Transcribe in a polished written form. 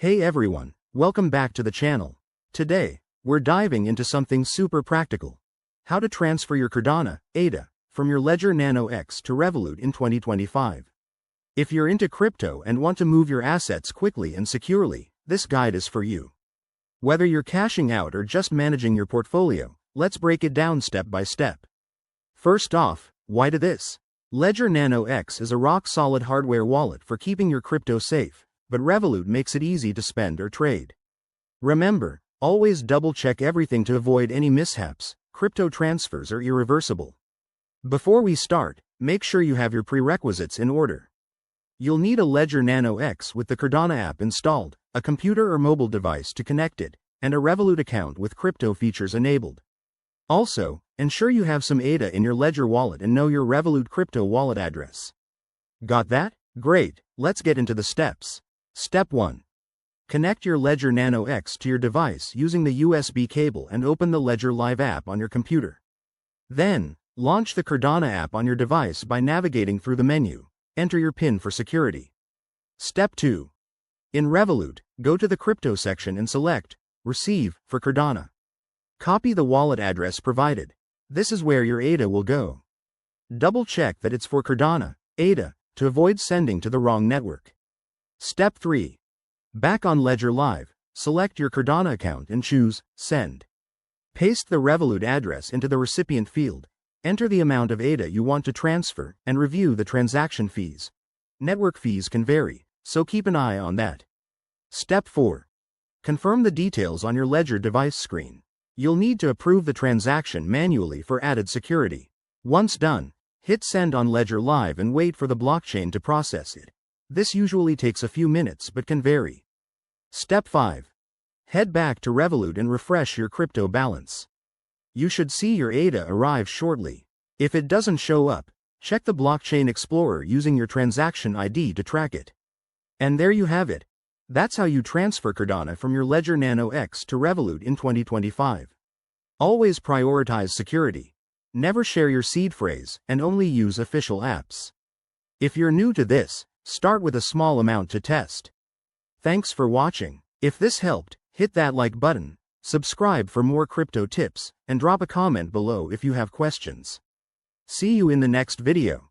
Hey everyone, welcome back to the channel. Today, we're diving into something super practical. How to transfer your Cardano, ADA, from your Ledger Nano X to Revolut in 2025. If you're into crypto and want to move your assets quickly and securely, this guide is for you. Whether you're cashing out or just managing your portfolio, let's break it down step by step. First off, why do this? Ledger Nano X is a rock-solid hardware wallet for keeping your crypto safe, but Revolut makes it easy to spend or trade. Remember, always double-check everything to avoid any mishaps. Crypto transfers are irreversible. Before we start, make sure you have your prerequisites in order. You'll need a Ledger Nano X with the Cardano app installed, a computer or mobile device to connect it, and a Revolut account with crypto features enabled. Also, ensure you have some ADA in your Ledger wallet and know your Revolut crypto wallet address. Got that? Great, let's get into the steps. Step 1. Connect your Ledger Nano X to your device using the USB cable and open the Ledger Live app on your computer. Then, launch the Cardano app on your device by navigating through the menu. Enter your PIN for security. Step 2. In Revolut, go to the crypto section and select Receive for Cardano. Copy the wallet address provided. This is where your ADA will go. Double check that it's for Cardano, ADA, to avoid sending to the wrong network. Step 3. Back on Ledger Live, select your Cardano account and choose Send. Paste the Revolut address into the recipient field. Enter the amount of ADA you want to transfer and review the transaction fees. Network fees can vary, so keep an eye on that. Step 4. Confirm the details on your Ledger device screen. You'll need to approve the transaction manually for added security. Once done, hit Send on Ledger Live and wait for the blockchain to process it. This usually takes a few minutes but can vary. Step 5. Head back to Revolut and refresh your crypto balance. You should see your ADA arrive shortly. If it doesn't show up, check the Blockchain Explorer using your transaction ID to track it. And there you have it. That's how you transfer Cardano from your Ledger Nano X to Revolut in 2025. Always prioritize security. Never share your seed phrase and only use official apps. If you're new to this, start with a small amount to test. Thanks for watching. If this helped, hit that like button, subscribe for more crypto tips, and drop a comment below if you have questions. See you in the next video.